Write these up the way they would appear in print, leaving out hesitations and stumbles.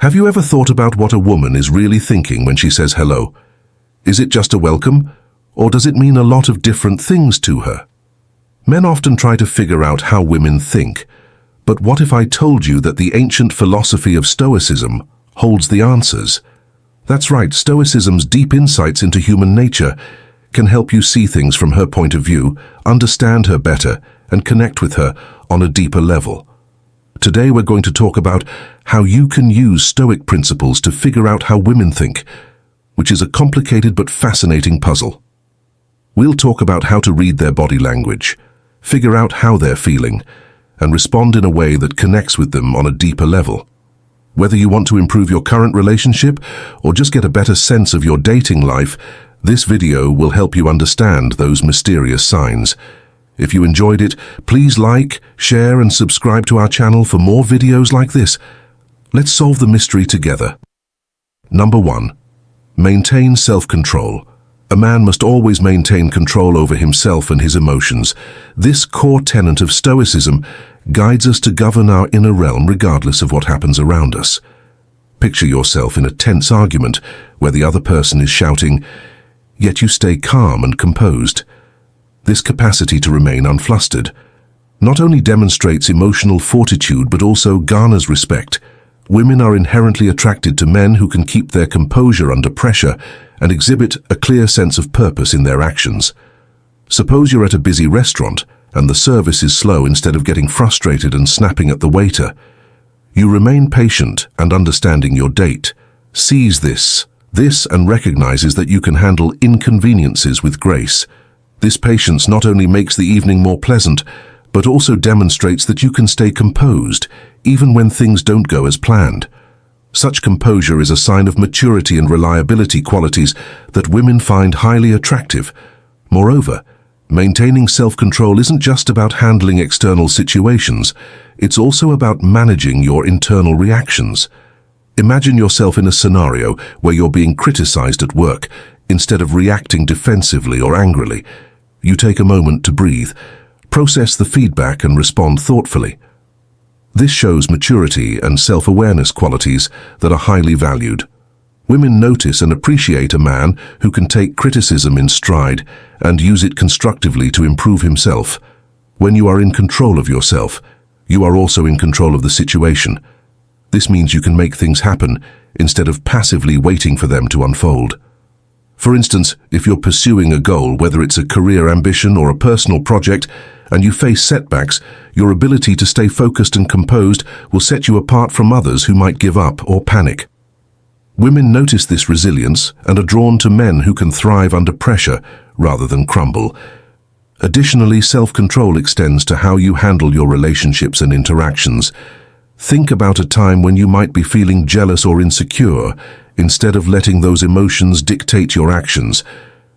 Have you ever thought about what a woman is really thinking when she says hello? Is it just a welcome, or does it mean a lot of different things to her? Men often try to figure out how women think, but what if I told you that the ancient philosophy of Stoicism holds the answers? That's right, Stoicism's deep insights into human nature can help you see things from her point of view, understand her better, and connect with her on a deeper level. Today we're going to talk about how you can use Stoic principles to figure out how women think, which is a complicated but fascinating puzzle. We'll talk about how to read their body language, figure out how they're feeling, and respond in a way that connects with them on a deeper level. Whether you want to improve your current relationship or just get a better sense of your dating life, this video will help you understand those mysterious signs. If you enjoyed it, please like, share, and subscribe to our channel for more videos like this. Let's solve the mystery together. Number 1. Maintain self-control. A man must always maintain control over himself and his emotions. This core tenet of Stoicism guides us to govern our inner realm regardless of what happens around us. Picture yourself in a tense argument where the other person is shouting, yet you stay calm and composed. This capacity to remain unflustered not only demonstrates emotional fortitude but also garners respect. Women are inherently attracted to men who can keep their composure under pressure and exhibit a clear sense of purpose in their actions. Suppose you're at a busy restaurant and the service is slow. Instead of getting frustrated and snapping at the waiter, you remain patient and understanding your date. Seize this and recognizes that you can handle inconveniences with grace. This patience not only makes the evening more pleasant, but also demonstrates that you can stay composed, even when things don't go as planned. Such composure is a sign of maturity and reliability, qualities that women find highly attractive. Moreover, maintaining self-control isn't just about handling external situations, it's also about managing your internal reactions. Imagine yourself in a scenario where you're being criticized at work. Instead of reacting defensively or angrily, you take a moment to breathe, process the feedback, and respond thoughtfully. This shows maturity and self-awareness, qualities that are highly valued. Women notice and appreciate a man who can take criticism in stride and use it constructively to improve himself. When you are in control of yourself, you are also in control of the situation. This means you can make things happen instead of passively waiting for them to unfold. For instance, if you're pursuing a goal, whether it's a career ambition or a personal project, and you face setbacks, your ability to stay focused and composed will set you apart from others who might give up or panic. Women notice this resilience and are drawn to men who can thrive under pressure rather than crumble. Additionally, self-control extends to how you handle your relationships and interactions. Think about a time when you might be feeling jealous or insecure. Instead of letting those emotions dictate your actions,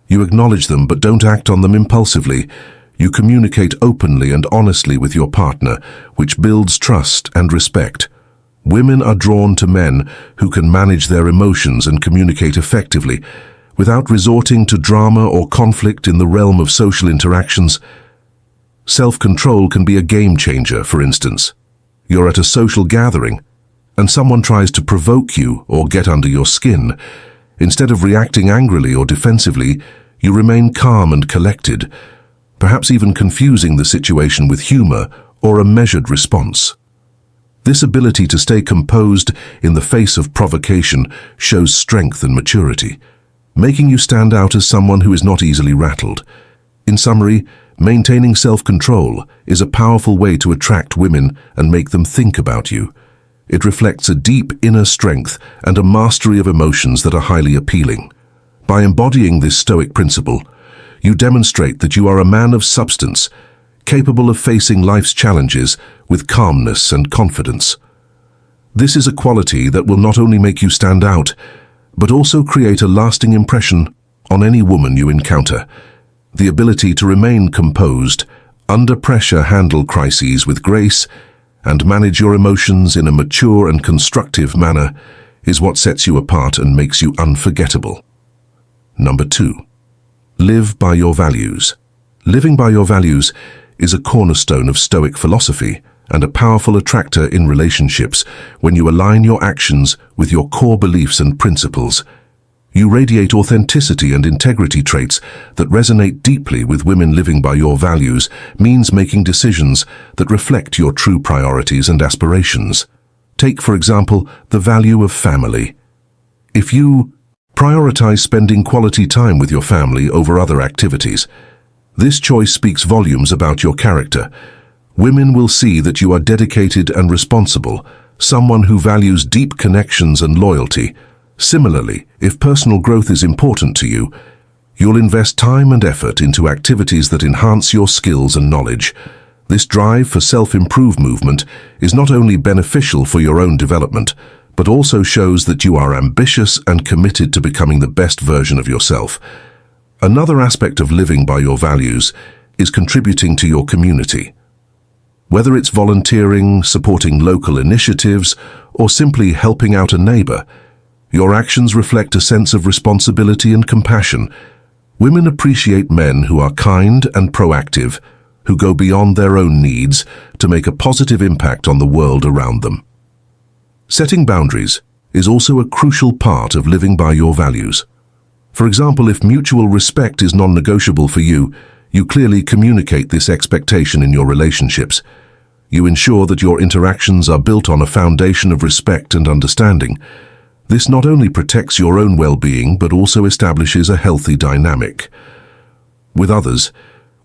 you acknowledge them but don't act on them impulsively. You communicate openly and honestly with your partner, which builds trust and respect. Women are drawn to men who can manage their emotions and communicate effectively, without resorting to drama or conflict in the realm of social interactions. Self-control can be a game changer. For instance, you're at a social gathering, and someone tries to provoke you or get under your skin. Instead of reacting angrily or defensively, you remain calm and collected, perhaps even confusing the situation with humor or a measured response. This ability to stay composed in the face of provocation shows strength and maturity, making you stand out as someone who is not easily rattled. In summary, maintaining self-control is a powerful way to attract women and make them think about you. It reflects a deep inner strength and a mastery of emotions that are highly appealing. By embodying this Stoic principle, you demonstrate that you are a man of substance, capable of facing life's challenges with calmness and confidence. This is a quality that will not only make you stand out, but also create a lasting impression on any woman you encounter. The ability to remain composed, under pressure, handle crises with grace, and manage your emotions in a mature and constructive manner is what sets you apart and makes you unforgettable. Number 2. Live by your values. Living by your values is a cornerstone of Stoic philosophy and a powerful attractor in relationships when you align your actions with your core beliefs and principles. You radiate authenticity and integrity traits that resonate deeply with women. Living by your values means making decisions that reflect your true priorities and aspirations. Take, for example, the value of family. If you prioritize spending quality time with your family over other activities, this choice speaks volumes about your character. Women will see that you are dedicated and responsible, someone who values deep connections and loyalty. Similarly, if personal growth is important to you, you'll invest time and effort into activities that enhance your skills and knowledge. This drive for self-improvement is not only beneficial for your own development, but also shows that you are ambitious and committed to becoming the best version of yourself. Another aspect of living by your values is contributing to your community. Whether it's volunteering, supporting local initiatives, or simply helping out a neighbor, your actions reflect a sense of responsibility and compassion. Women appreciate men who are kind and proactive, who go beyond their own needs to make a positive impact on the world around them. Setting boundaries is also a crucial part of living by your values. For example, if mutual respect is non-negotiable for you, you clearly communicate this expectation in your relationships. You ensure that your interactions are built on a foundation of respect and understanding. This not only protects your own well-being, but also establishes a healthy dynamic with others.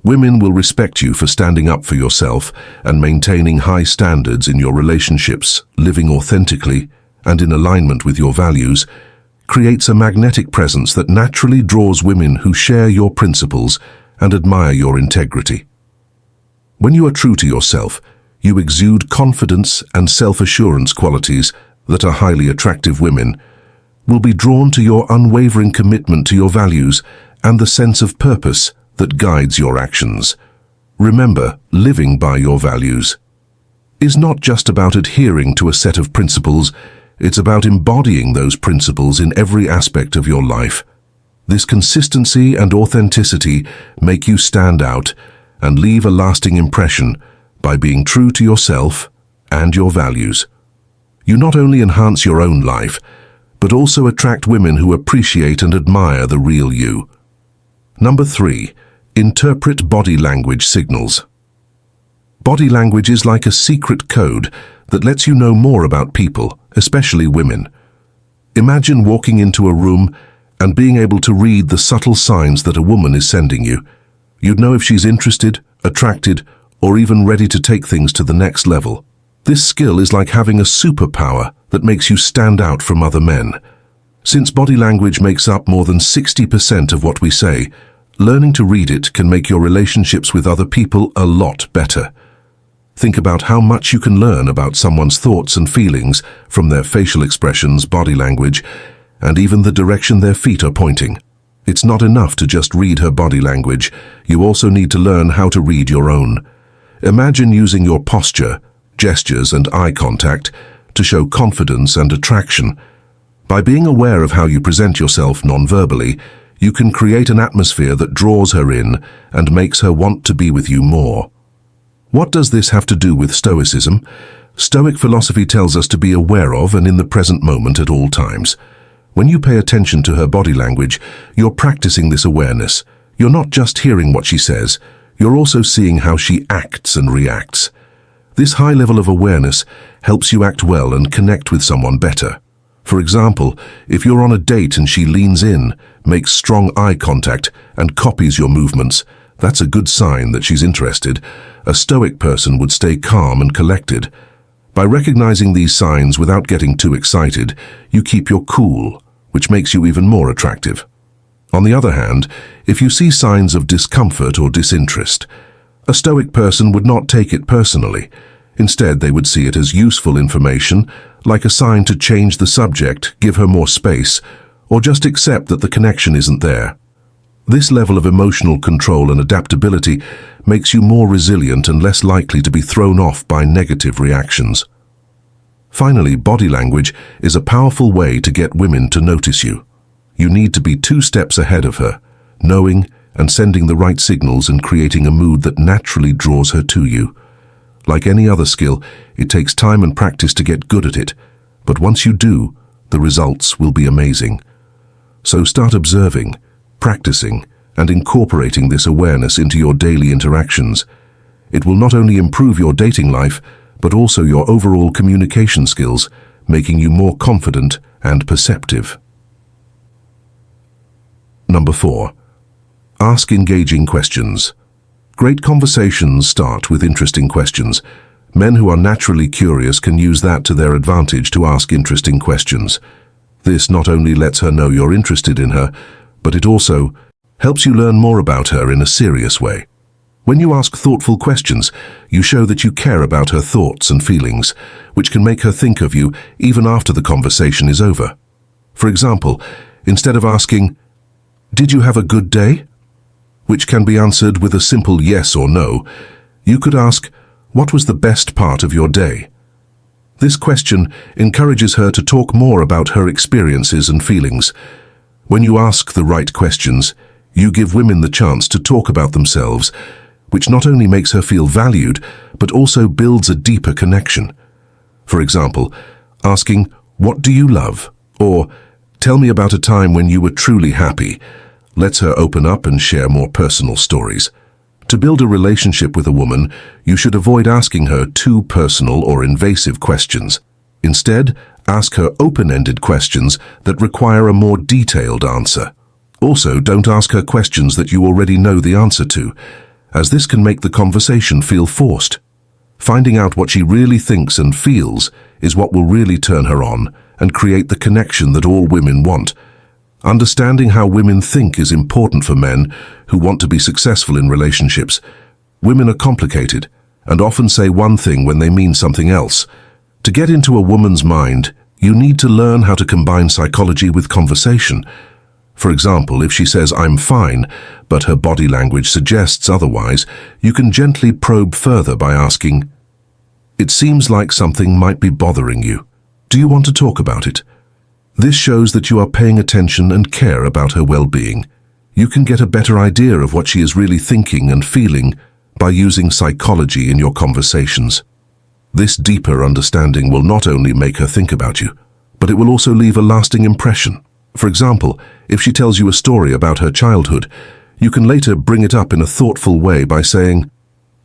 Women will respect you for standing up for yourself and maintaining high standards in your relationships. Living authentically and in alignment with your values creates a magnetic presence that naturally draws women who share your principles and admire your integrity. When you are true to yourself, you exude confidence and self-assurance, qualities that are highly attractive. Women will be drawn to your unwavering commitment to your values and the sense of purpose that guides your actions. Remember, living by your values is not just about adhering to a set of principles, it's about embodying those principles in every aspect of your life. This consistency and authenticity make you stand out and leave a lasting impression by being true to yourself and your values. You not only enhance your own life, but also attract women who appreciate and admire the real you. Number 3. Interpret body language signals. Body language is like a secret code that lets you know more about people, especially women. Imagine walking into a room and being able to read the subtle signs that a woman is sending you. You'd know if she's interested, attracted, or even ready to take things to the next level. This skill is like having a superpower that makes you stand out from other men. Since body language makes up more than 60% of what we say, learning to read it can make your relationships with other people a lot better. Think about how much you can learn about someone's thoughts and feelings from their facial expressions, body language, and even the direction their feet are pointing. It's not enough to just read her body language. You also need to learn how to read your own. Imagine using your posture, gestures, and eye contact to show confidence and attraction. By being aware of how you present yourself non-verbally, you can create an atmosphere that draws her in and makes her want to be with you more. What does this have to do with Stoicism? Stoic philosophy tells us to be aware of and in the present moment at all times. When you pay attention to her body language, you're practicing this awareness. You're not just hearing what she says, you're also seeing how she acts and reacts. This high level of awareness helps you act well and connect with someone better. For example, if you're on a date and she leans in, makes strong eye contact, and copies your movements, that's a good sign that she's interested. A Stoic person would stay calm and collected. By recognizing these signs without getting too excited, you keep your cool, which makes you even more attractive. On the other hand, if you see signs of discomfort or disinterest, a Stoic person would not take it personally. Instead, they would see it as useful information, like a sign to change the subject, give her more space, or just accept that the connection isn't there. This level of emotional control and adaptability makes you more resilient and less likely to be thrown off by negative reactions. Finally, body language is a powerful way to get women to notice you. You need to be 2 steps ahead of her, knowing and sending the right signals and creating a mood that naturally draws her to you. Like any other skill, it takes time and practice to get good at it, but once you do, the results will be amazing. So start observing, practicing, and incorporating this awareness into your daily interactions. It will not only improve your dating life, but also your overall communication skills, making you more confident and perceptive. Number 4. Ask engaging questions. Great conversations start with interesting questions. Men who are naturally curious can use that to their advantage to ask interesting questions. This not only lets her know you're interested in her, but it also helps you learn more about her in a serious way. When you ask thoughtful questions, you show that you care about her thoughts and feelings, which can make her think of you even after the conversation is over. For example, instead of asking, "Did you have a good day?" which can be answered with a simple yes or no, you could ask, "What was the best part of your day?" This question encourages her to talk more about her experiences and feelings. When you ask the right questions, you give women the chance to talk about themselves, which not only makes her feel valued, but also builds a deeper connection. For example, asking, "What do you love?" or "Tell me about a time when you were truly happy," lets her open up and share more personal stories. To build a relationship with a woman, you should avoid asking her too personal or invasive questions. Instead, ask her open-ended questions that require a more detailed answer. Also, don't ask her questions that you already know the answer to, as this can make the conversation feel forced. Finding out what she really thinks and feels is what will really turn her on and create the connection that all women want. Understanding how women think is important for men who want to be successful in relationships. Women are complicated and often say one thing when they mean something else. To get into a woman's mind, you need to learn how to combine psychology with conversation. For example, if she says, "I'm fine," but her body language suggests otherwise, you can gently probe further by asking, "It seems like something might be bothering you. Do you want to talk about it?" This shows that you are paying attention and care about her well-being. You can get a better idea of what she is really thinking and feeling by using psychology in your conversations. This deeper understanding will not only make her think about you, but it will also leave a lasting impression. For example, if she tells you a story about her childhood, you can later bring it up in a thoughtful way by saying,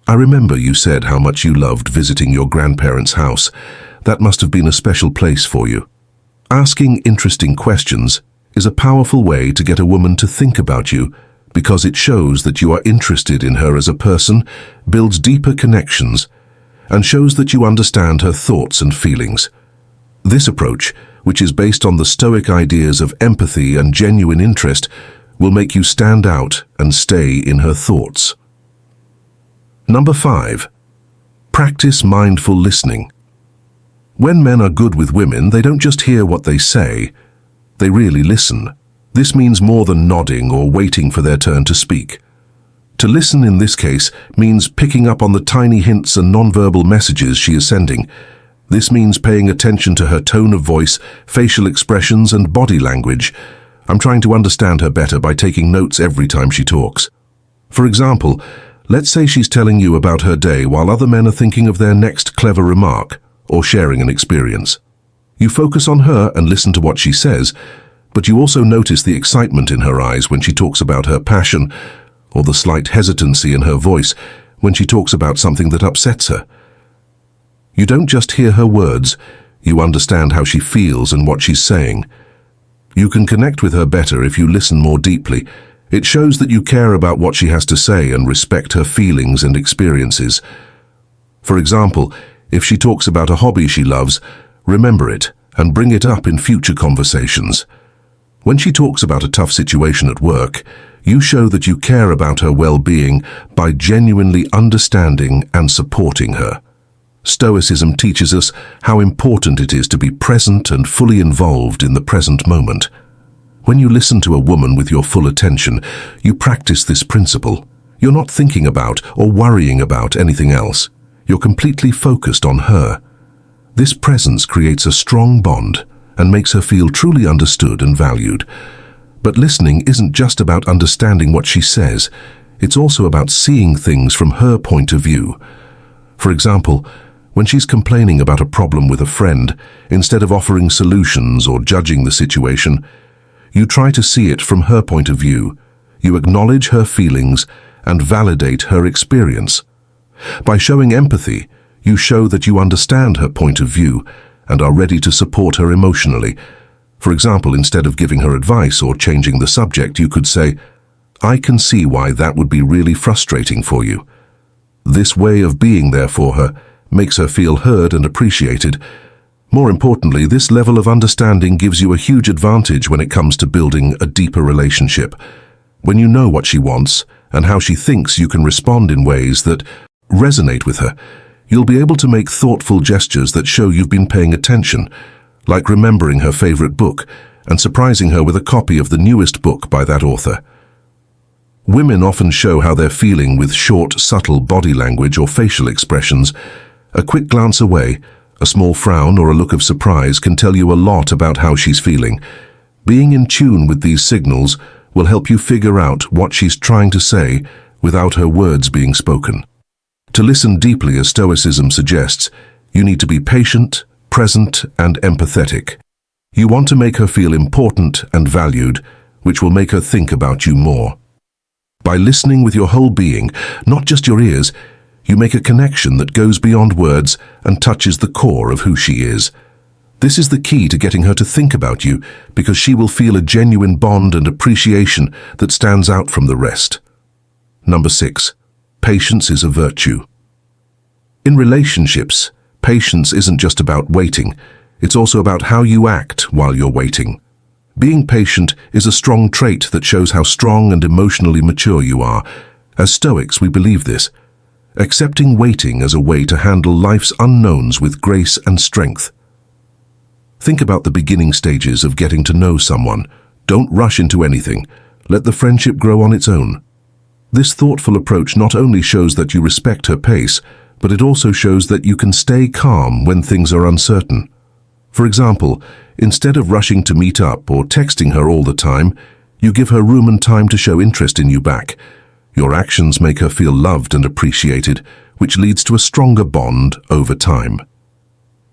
"I remember you said how much you loved visiting your grandparents' house. That must have been a special place for you." Asking interesting questions is a powerful way to get a woman to think about you because it shows that you are interested in her as a person, builds deeper connections, and shows that you understand her thoughts and feelings. This approach, which is based on the Stoic ideas of empathy and genuine interest, will make you stand out and stay in her thoughts. Number 5. Practice mindful listening. When men are good with women, they don't just hear what they say, they really listen. This means more than nodding or waiting for their turn to speak. To listen in this case means picking up on the tiny hints and nonverbal messages she is sending. This means paying attention to her tone of voice, facial expressions, and body language. I'm trying to understand her better by taking notes every time she talks. For example, let's say she's telling you about her day while other men are thinking of their next clever remark or sharing an experience. You focus on her and listen to what she says, but you also notice the excitement in her eyes when she talks about her passion, or the slight hesitancy in her voice when she talks about something that upsets her. You don't just hear her words, you understand how she feels and what she's saying. You can connect with her better if you listen more deeply. It shows that you care about what she has to say and respect her feelings and experiences. For example, if she talks about a hobby she loves, remember it and bring it up in future conversations. When she talks about a tough situation at work, you show that you care about her well-being by genuinely understanding and supporting her. Stoicism teaches us how important it is to be present and fully involved in the present moment. When you listen to a woman with your full attention, you practice this principle. You're not thinking about or worrying about anything else. You're completely focused on her. This presence creates a strong bond and makes her feel truly understood and valued. But listening isn't just about understanding what she says. It's also about seeing things from her point of view. For example, when she's complaining about a problem with a friend, instead of offering solutions or judging the situation, you try to see it from her point of view. You acknowledge her feelings and validate her experience. By showing empathy, you show that you understand her point of view and are ready to support her emotionally. For example, instead of giving her advice or changing the subject, you could say, "I can see why that would be really frustrating for you." This way of being there for her makes her feel heard and appreciated. More importantly, this level of understanding gives you a huge advantage when it comes to building a deeper relationship. When you know what she wants and how she thinks, you can respond in ways that resonate with her. You'll be able to make thoughtful gestures that show you've been paying attention, like remembering her favorite book and surprising her with a copy of the newest book by that author. Women often show how they're feeling with short, subtle body language or facial expressions. A quick glance away, a small frown or a look of surprise can tell you a lot about how she's feeling. Being in tune with these signals will help you figure out what she's trying to say without her words being spoken. To listen deeply, as Stoicism suggests, you need to be patient, present, and empathetic. You want to make her feel important and valued, which will make her think about you more. By listening with your whole being, not just your ears, you make a connection that goes beyond words and touches the core of who she is. This is the key to getting her to think about you, because she will feel a genuine bond and appreciation that stands out from the rest. Number 6. Patience is a virtue. In relationships, patience isn't just about waiting, it's also about how you act while you're waiting. Being patient is a strong trait that shows how strong and emotionally mature you are. As Stoics, we believe this, accepting waiting as a way to handle life's unknowns with grace and strength. Think about the beginning stages of getting to know someone. Don't rush into anything. Let the friendship grow on its own. This thoughtful approach not only shows that you respect her pace, but it also shows that you can stay calm when things are uncertain. For example, instead of rushing to meet up or texting her all the time, you give her room and time to show interest in you back. Your actions make her feel loved and appreciated, which leads to a stronger bond over time.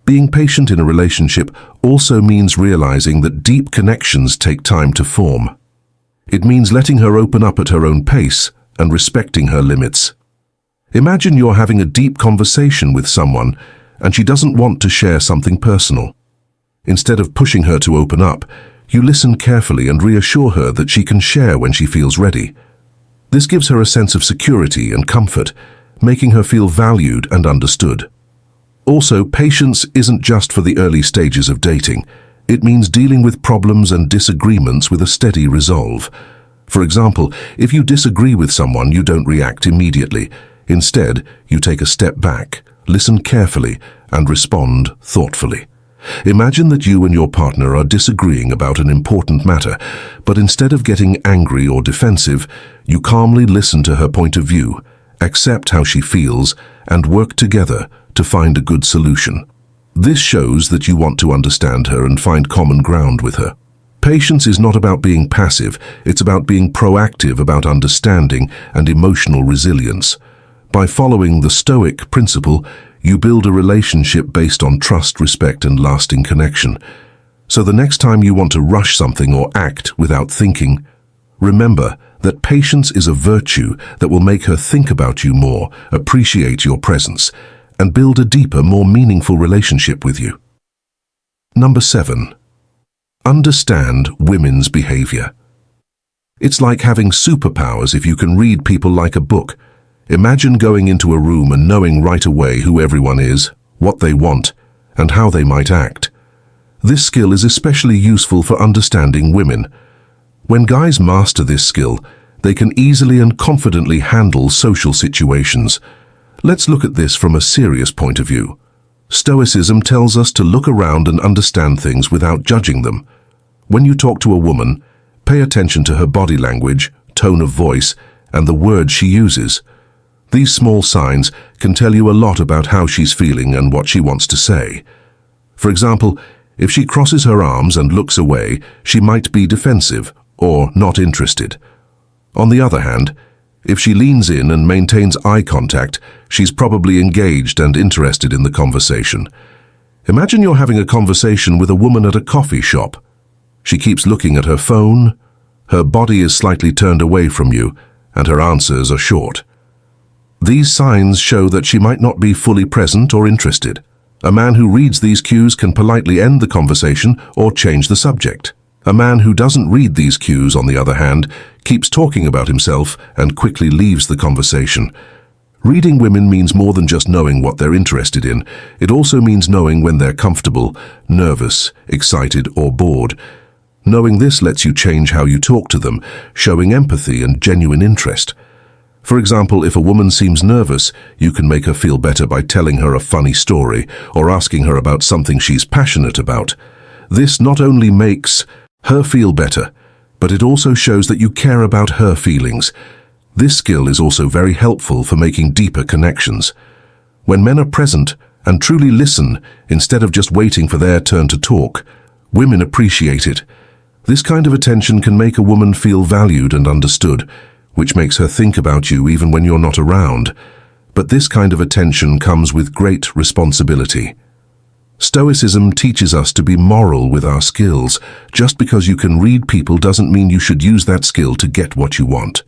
Being patient in a relationship also means realizing that deep connections take time to form. It means letting her open up at her own pace and respecting her limits. Imagine you're having a deep conversation with someone and she doesn't want to share something personal. Instead of pushing her to open up, you listen carefully and reassure her that she can share when she feels ready. This gives her a sense of security and comfort, making her feel valued and understood. Also, patience isn't just for the early stages of dating. It means dealing with problems and disagreements with a steady resolve. For example, if you disagree with someone, you don't react immediately. Instead, you take a step back, listen carefully, and respond thoughtfully. Imagine that you and your partner are disagreeing about an important matter, but instead of getting angry or defensive, you calmly listen to her point of view, accept how she feels, and work together to find a good solution. This shows that you want to understand her and find common ground with her. Patience is not about being passive, it's about being proactive about understanding and emotional resilience. By following the Stoic principle, you build a relationship based on trust, respect, and lasting connection. So the next time you want to rush something or act without thinking, remember that patience is a virtue that will make her think about you more, appreciate your presence, and build a deeper, more meaningful relationship with you. Number 7. Understand women's behavior. It's like having superpowers if you can read people like a book. Imagine going into a room and knowing right away who everyone is, what they want, and how they might act. This skill is especially useful for understanding women. When guys master this skill, they can easily and confidently handle social situations. Let's look at this from a serious point of view. Stoicism tells us to look around and understand things without judging them. When you talk to a woman, pay attention to her body language, tone of voice, and the words she uses. These small signs can tell you a lot about how she's feeling and what she wants to say. For example, if she crosses her arms and looks away, she might be defensive or not interested. On the other hand, If she leans in and maintains eye contact, she's probably engaged and interested in the conversation. Imagine you're having a conversation with a woman at a coffee shop. She keeps looking at her phone, her body is slightly turned away from you, and her answers are short. These signs show that she might not be fully present or interested. A man who reads these cues can politely end the conversation or change the subject. A man who doesn't read these cues, on the other hand, keeps talking about himself and quickly leaves the conversation. Reading women means more than just knowing what they're interested in. It also means knowing when they're comfortable, nervous, excited, or bored. Knowing this lets you change how you talk to them, showing empathy and genuine interest. For example, if a woman seems nervous, you can make her feel better by telling her a funny story or asking her about something she's passionate about. This not only makes her feel better, but it also shows that you care about her feelings. This skill is also very helpful for making deeper connections. When men are present and truly listen instead of just waiting for their turn to talk, women appreciate it. This kind of attention can make a woman feel valued and understood, which makes her think about you even when you're not around. But this kind of attention comes with great responsibility. Stoicism teaches us to be moral with our skills. Just because you can read people doesn't mean you should use that skill to get what you want.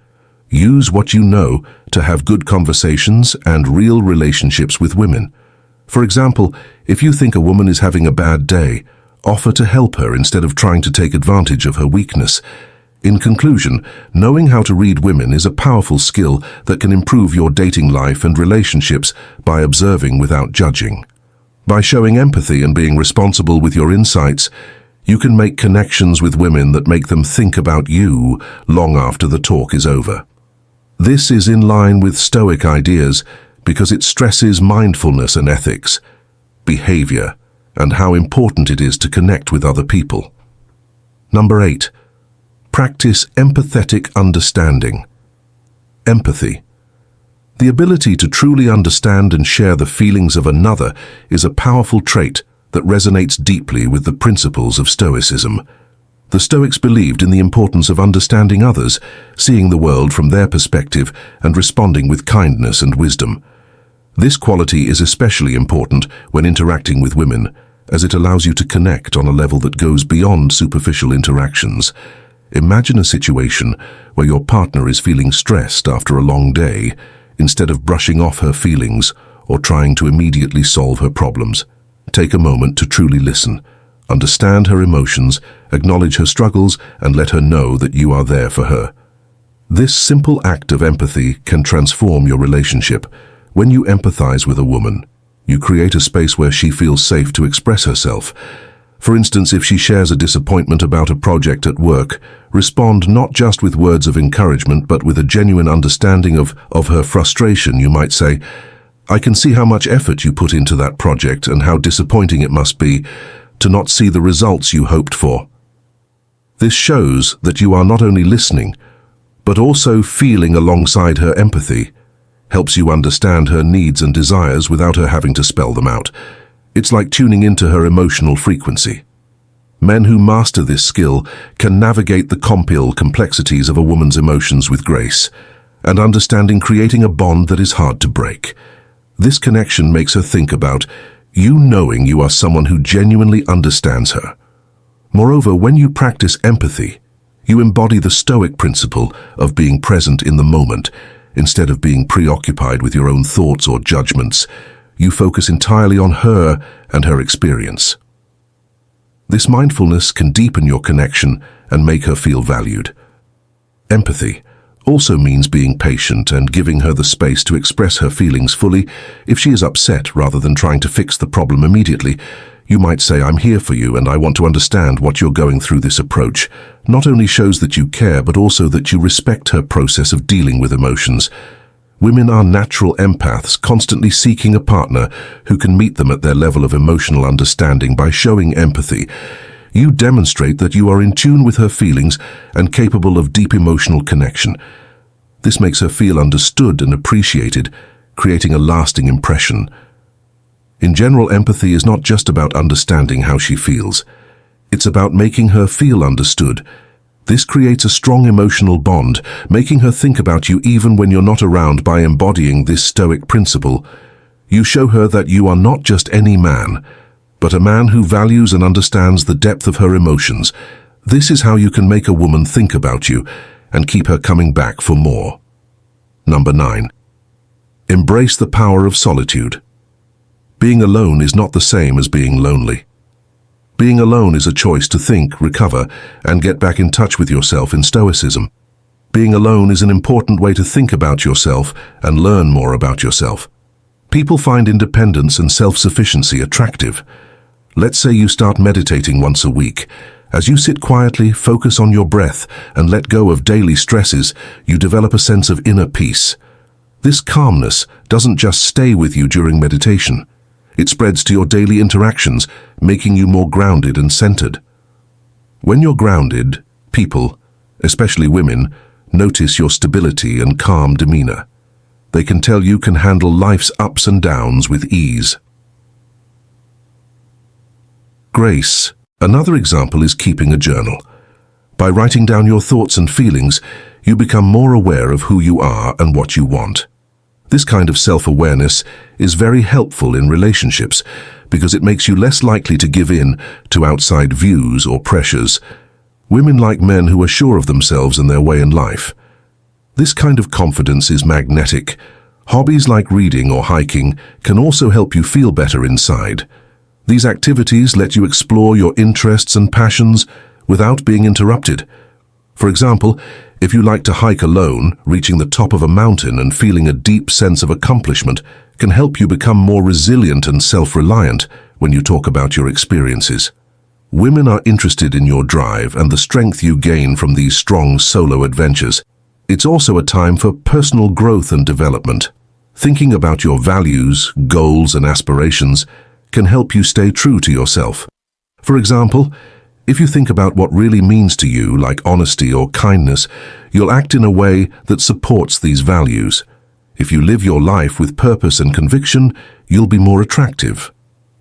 Use what you know to have good conversations and real relationships with women. For example, if you think a woman is having a bad day, offer to help her instead of trying to take advantage of her weakness. In conclusion, knowing how to read women is a powerful skill that can improve your dating life and relationships by observing without judging. By showing empathy and being responsible with your insights, you can make connections with women that make them think about you long after the talk is over. This is in line with Stoic ideas because it stresses mindfulness and ethics, behavior, and how important it is to connect with other people. Number 8. Practice empathetic understanding. Empathy. The ability to truly understand and share the feelings of another is a powerful trait that resonates deeply with the principles of Stoicism. The Stoics believed in the importance of understanding others, seeing the world from their perspective, and responding with kindness and wisdom. This quality is especially important when interacting with women, as it allows you to connect on a level that goes beyond superficial interactions. Imagine a situation where your partner is feeling stressed after a long day. Instead of brushing off her feelings or trying to immediately solve her problems, take a moment to truly listen. Understand her emotions, acknowledge her struggles, and let her know that you are there for her. This simple act of empathy can transform your relationship. When you empathize with a woman, you create a space where she feels safe to express herself. For instance, if she shares a disappointment about a project at work, respond not just with words of encouragement, but with a genuine understanding of her frustration. You might say, "I can see how much effort you put into that project and how disappointing it must be to not see the results you hoped for." This shows that you are not only listening, but also feeling alongside her. Empathy helps you understand her needs and desires without her having to spell them out. It's like tuning into her emotional frequency. Men who master this skill can navigate the complex complexities of a woman's emotions with grace and understanding, creating a bond that is hard to break. This connection makes her think about you, knowing you are someone who genuinely understands her. Moreover, when you practice empathy, you embody the Stoic principle of being present in the moment. Instead of being preoccupied with your own thoughts or judgments, you focus entirely on her and her experience. This mindfulness can deepen your connection and make her feel valued. Empathy also means being patient and giving her the space to express her feelings fully. If she is upset, rather than trying to fix the problem immediately, you might say, "I'm here for you and I want to understand what you're going through." This approach not only shows that you care, but also that you respect her process of dealing with emotions. Women are natural empaths, constantly seeking a partner who can meet them at their level of emotional understanding. By showing empathy, you demonstrate that you are in tune with her feelings and capable of deep emotional connection. This makes her feel understood and appreciated, creating a lasting impression. In general, empathy is not just about understanding how she feels. It's about making her feel understood. This creates a strong emotional bond, making her think about you even when you're not around. By embodying this Stoic principle, you show her that you are not just any man, but a man who values and understands the depth of her emotions. This is how you can make a woman think about you and keep her coming back for more. Number 9. Embrace the power of solitude. Being alone is not the same as being lonely. Being alone is a choice to think, recover, and get back in touch with yourself in Stoicism. Being alone is an important way to think about yourself and learn more about yourself. People find independence and self-sufficiency attractive. Let's say you start meditating once a week. As you sit quietly, focus on your breath, and let go of daily stresses, you develop a sense of inner peace. This calmness doesn't just stay with you during meditation. It spreads to your daily interactions, making you more grounded and centered. When you're grounded, people, especially women, notice your stability and calm demeanor. They can tell you can handle life's ups and downs with ease. Grace. Another example is keeping a journal. By writing down your thoughts and feelings, you become more aware of who you are and what you want. This kind of self-awareness is very helpful in relationships because it makes you less likely to give in to outside views or pressures. Women like men who are sure of themselves and their way in life. This kind of confidence is magnetic. Hobbies like reading or hiking can also help you feel better inside. These activities let you explore your interests and passions without being interrupted. For example, if you like to hike alone, reaching the top of a mountain and feeling a deep sense of accomplishment can help you become more resilient and self-reliant when you talk about your experiences. Women are interested in your drive and the strength you gain from these strong solo adventures. It's also a time for personal growth and development. Thinking about your values, goals, and aspirations can help you stay true to yourself. For example, if you think about what really means to you, like honesty or kindness, you'll act in a way that supports these values. If you live your life with purpose and conviction, you'll be more attractive.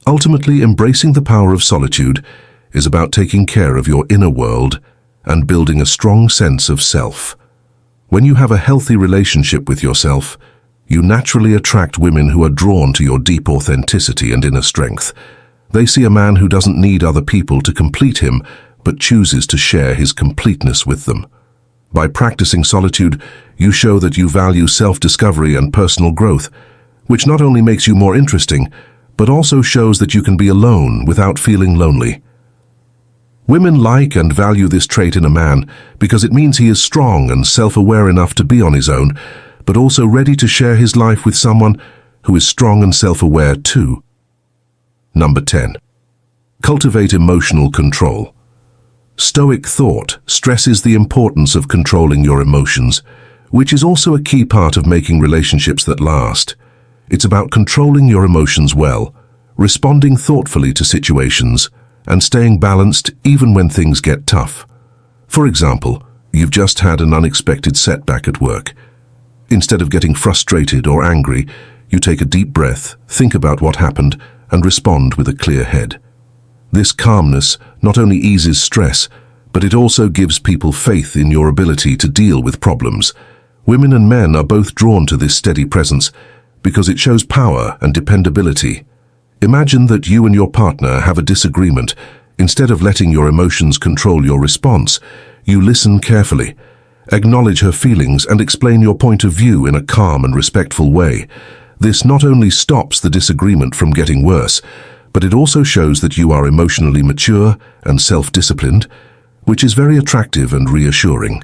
Ultimately, embracing the power of solitude is about taking care of your inner world and building a strong sense of self. When you have a healthy relationship with yourself, you naturally attract women who are drawn to your deep authenticity and inner strength. They see a man who doesn't need other people to complete him, but chooses to share his completeness with them. By practicing solitude, you show that you value self-discovery and personal growth, which not only makes you more interesting, but also shows that you can be alone without feeling lonely. Women like and value this trait in a man because it means he is strong and self-aware enough to be on his own, but also ready to share his life with someone who is strong and self-aware too. Number 10. Cultivate emotional control. Stoic thought stresses the importance of controlling your emotions, which is also a key part of making relationships that last. It's about controlling your emotions well, responding thoughtfully to situations, and staying balanced even when things get tough. For example, you've just had an unexpected setback at work. Instead of getting frustrated or angry, you take a deep breath, think about what happened, and respond with a clear head. This calmness not only eases stress, but it also gives people faith in your ability to deal with problems. Women and men are both drawn to this steady presence because it shows power and dependability. Imagine that you and your partner have a disagreement. Instead of letting your emotions control your response, you listen carefully, acknowledge her feelings, and explain your point of view in a calm and respectful way. This not only stops the disagreement from getting worse, but it also shows that you are emotionally mature and self-disciplined, which is very attractive and reassuring.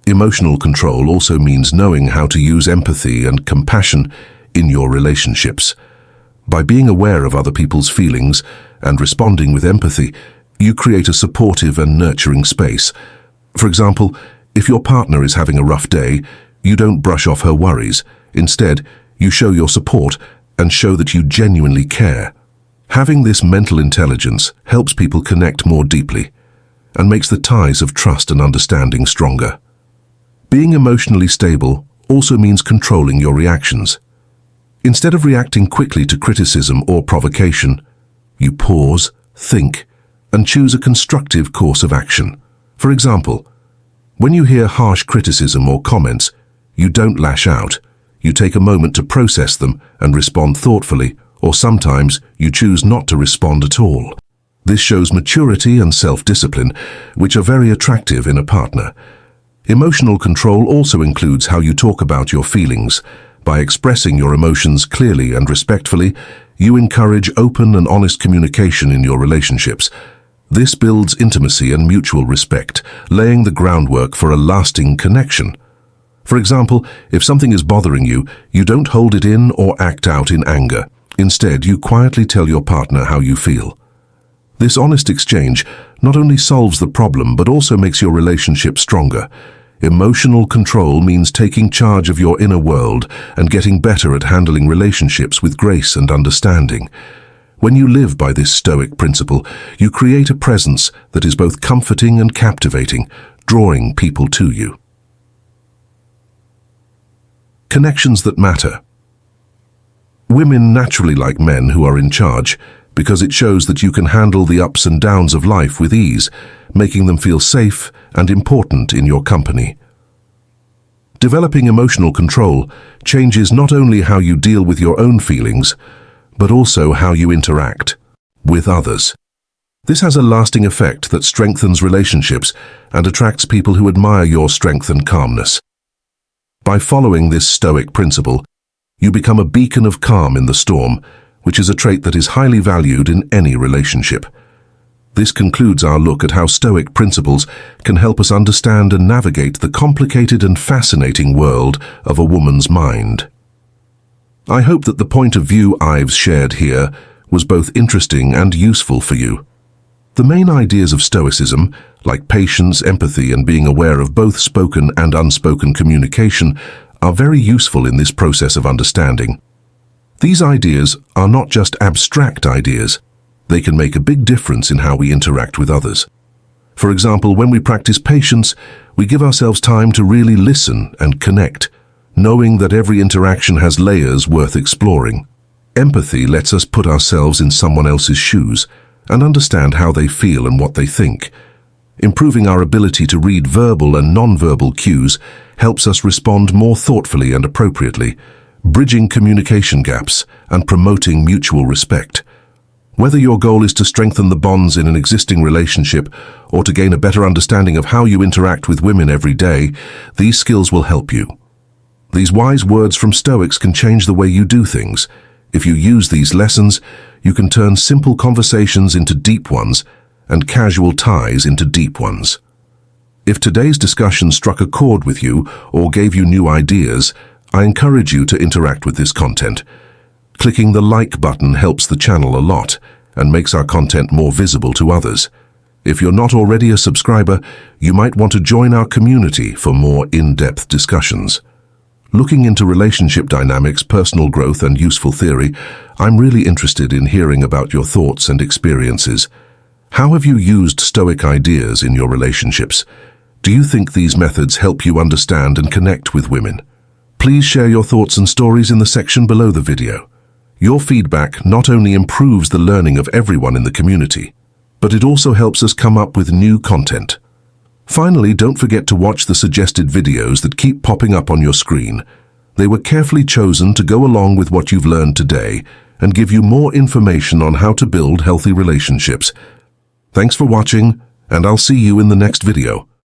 Emotional control also means knowing how to use empathy and compassion in your relationships. By being aware of other people's feelings and responding with empathy, you create a supportive and nurturing space. For example, if your partner is having a rough day, you don't brush off her worries. Instead, you show your support and show that you genuinely care. Having this mental intelligence helps people connect more deeply and makes the ties of trust and understanding stronger. Being emotionally stable also means controlling your reactions. Instead of reacting quickly to criticism or provocation, you pause, think, and choose a constructive course of action. For example, When you hear harsh criticism or comments, you don't lash out. You take a moment to process them and respond thoughtfully, or sometimes you choose not to respond at all. This shows maturity and self-discipline, which are very attractive in a partner. Emotional control also includes how you talk about your feelings. By expressing your emotions clearly and respectfully, you encourage open and honest communication in your relationships. This builds intimacy and mutual respect, laying the groundwork for a lasting connection. For example, if something is bothering you, you don't hold it in or act out in anger. Instead, you quietly tell your partner how you feel. This honest exchange not only solves the problem but also makes your relationship stronger. Emotional control means taking charge of your inner world and getting better at handling relationships with grace and understanding. When you live by this Stoic principle, you create a presence that is both comforting and captivating, drawing people to you. Connections that matter. Women naturally like men who are in charge, because it shows that you can handle the ups and downs of life with ease, making them feel safe and important in your company. Developing emotional control changes not only how you deal with your own feelings, but also how you interact with others. This has a lasting effect that strengthens relationships and attracts people who admire your strength and calmness. By following this Stoic principle, you become a beacon of calm in the storm, which is a trait that is highly valued in any relationship. This concludes our look at how Stoic principles can help us understand and navigate the complicated and fascinating world of a woman's mind. I hope that the point of view I've shared here was both interesting and useful for you. The main ideas of Stoicism, like patience, empathy, and being aware of both spoken and unspoken communication, are very useful in this process of understanding. These ideas are not just abstract ideas. They can make a big difference in how we interact with others. For example, when we practice patience, we give ourselves time to really listen and connect, knowing that every interaction has layers worth exploring. Empathy lets us put ourselves in someone else's shoes and understand how they feel and what they think. Improving our ability to read verbal and non-verbal cues helps us respond more thoughtfully and appropriately, bridging communication gaps and promoting mutual respect. Whether your goal is to strengthen the bonds in an existing relationship or to gain a better understanding of how you interact with women every day, these skills will help you. These wise words from Stoics can change the way you do things. If you use these lessons, you can turn simple conversations into deep ones and casual ties into deep ones. If today's discussion struck a chord with you or gave you new ideas, I encourage you to interact with this content. Clicking the like button helps the channel a lot and makes our content more visible to others. If you're not already a subscriber, you might want to join our community for more in-depth discussions. Looking into relationship dynamics, personal growth, and useful theory, I'm really interested in hearing about your thoughts and experiences. How have you used Stoic ideas in your relationships? Do you think these methods help you understand and connect with women? Please share your thoughts and stories in the section below the video. Your feedback not only improves the learning of everyone in the community, but it also helps us come up with new content. Finally, don't forget to watch the suggested videos that keep popping up on your screen. They were carefully chosen to go along with what you've learned today and give you more information on how to build healthy relationships. Thanks for watching, and I'll see you in the next video.